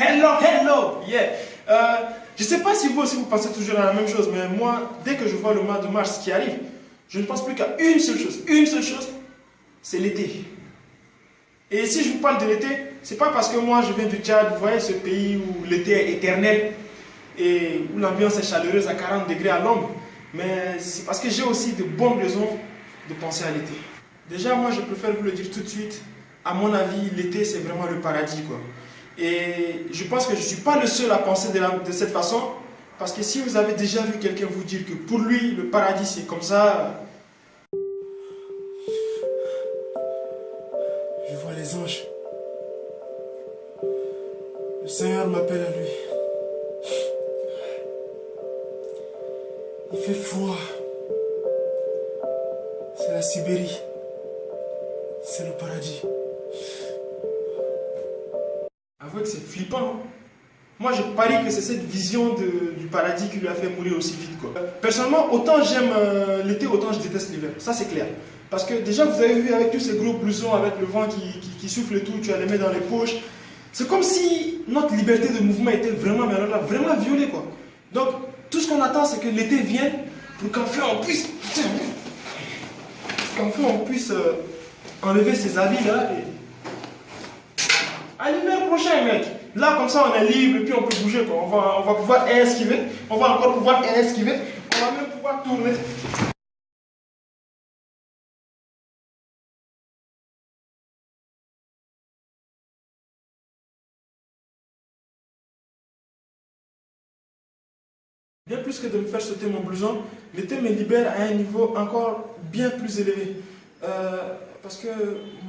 Hello, hello, yeah. Je ne sais pas si vous aussi vous pensez toujours à la même chose, mais moi, dès que je vois le mois de mars qui arrive, je ne pense plus qu'à une seule chose, c'est l'été. Et si je vous parle de l'été, c'est pas parce que moi je viens du Tchad, vous voyez ce pays où l'été est éternel et où l'ambiance est chaleureuse à 40 degrés à l'ombre, mais c'est parce que j'ai aussi de bonnes raisons de penser à l'été. Déjà, moi je préfère vous le dire tout de suite, à mon avis, l'été c'est vraiment le paradis quoi. Et je pense que je ne suis pas le seul à penser de cette façon, parce que si vous avez déjà vu quelqu'un vous dire que pour lui le paradis c'est comme ça. Je vois les anges. Le Seigneur m'appelle à lui. Il fait froid. C'est la Sibérie. C'est le paradis. Avouez que c'est flippant. Hein? Moi je parie que c'est cette vision du paradis qui lui a fait mourir aussi vite quoi. Personnellement, autant j'aime l'été, autant je déteste l'hiver. Ça c'est clair. Parce que déjà vous avez vu avec tous ces gros blousons, avec le vent qui souffle et tout, tu as les mains dans les poches. C'est comme si notre liberté de mouvement était vraiment, mais alors là, vraiment violée quoi. Donc tout ce qu'on attend c'est que l'été vienne pour qu'enfin on puisse, enlever ces habits là et... À l'hiver prochain mec. Là comme ça on est libre et puis on peut bouger quoi. On va pouvoir esquiver, on va encore pouvoir esquiver, on va même pouvoir tourner. Bien plus que de me faire sauter mon blouson, l'été me libère à un niveau encore bien plus élevé. Parce que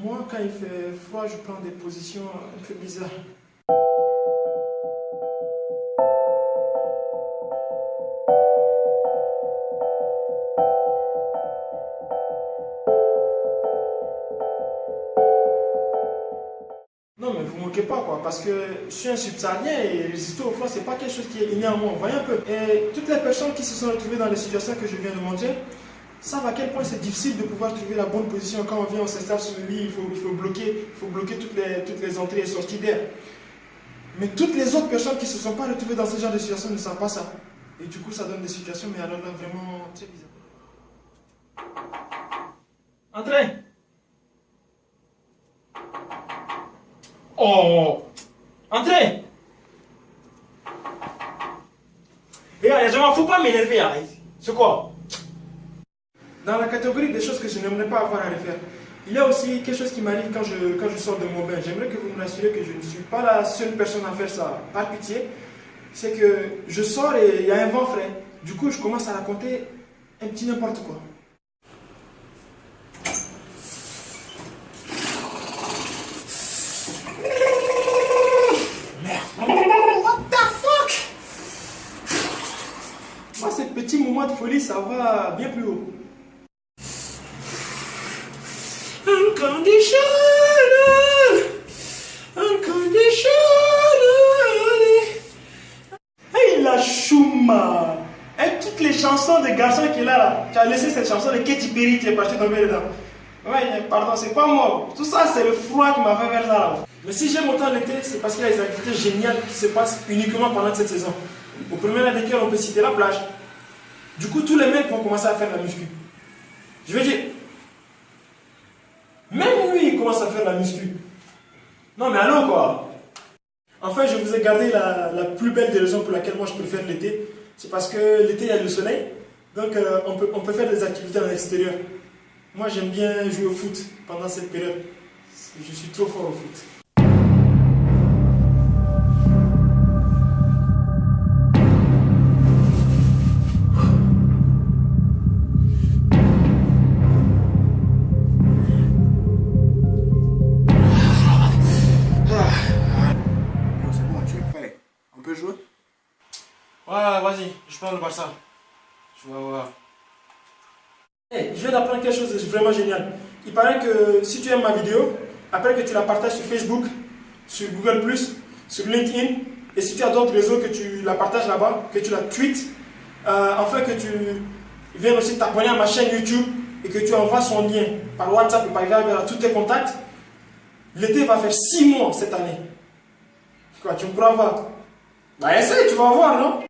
moi, quand il fait froid, je prends des positions un peu bizarres. Non mais vous ne moquez pas quoi, parce que je suis un subsaharien et résister au froid c'est pas quelque chose qui est inné en moi, vous voyez un peu. Et toutes les personnes qui se sont retrouvées dans les situations que je viens de montrer savent à quel point c'est difficile de pouvoir trouver la bonne position quand on s'installe sur le lit, il faut bloquer toutes les entrées et sorties d'air. Mais toutes les autres personnes qui ne se sont pas retrouvées dans ce genre de situation ne savent pas ça. Et du coup ça donne des situations mais alors là vraiment très bizarres. Entrez. Oh! Entrez! Et je m'en fous pas m'énerver, hein. C'est quoi? Dans la catégorie des choses que je n'aimerais pas avoir à refaire, il y a aussi quelque chose qui m'arrive quand je sors de mon bain. J'aimerais que vous me rassurez que je ne suis pas la seule personne à faire ça, par pitié. C'est que je sors et il y a un vent frais. Du coup, je commence à raconter un petit n'importe quoi. Ces petits moments de folie, ça va bien plus haut. Unconditional, hey la chouma. Et toutes les chansons de garçons qu'il a là. Tu as laissé cette chanson de Katy Perry qui est partie tomber dedans. Ouais, pardon, c'est pas moi. Tout ça, c'est le froid qui m'a fait faire ça là. Mais si j'aime autant l'été, c'est parce qu'il y a des activités géniales qui se passent uniquement pendant cette saison. Au premier rang desquels on peut citer la plage. Du coup, tous les mecs vont commencer à faire la muscu. Je veux dire, même lui, il commence à faire la muscu. Non, mais allons quoi. Enfin, je vous ai gardé la plus belle des raisons pour laquelle moi je préfère l'été. C'est parce que l'été, il y a le soleil. Donc, on peut faire des activités à l'extérieur. Moi, j'aime bien jouer au foot pendant cette période. Je suis trop fort au foot. Ouais, vas-y, je prends le Barça. Je vais voir. Hey, je viens d'apprendre quelque chose de vraiment génial. Il paraît que si tu aimes ma vidéo, après que tu la partages sur Facebook, sur Google+, sur LinkedIn, et si tu as d'autres réseaux que tu la partages là-bas, que tu la tweets, enfin que tu viennes aussi t'abonner à ma chaîne YouTube et que tu envoies son lien par WhatsApp et par Viber à tous tes contacts, l'été va faire 6 mois cette année. Quoi, tu me crois pas? Bah essaye, tu vas voir, non?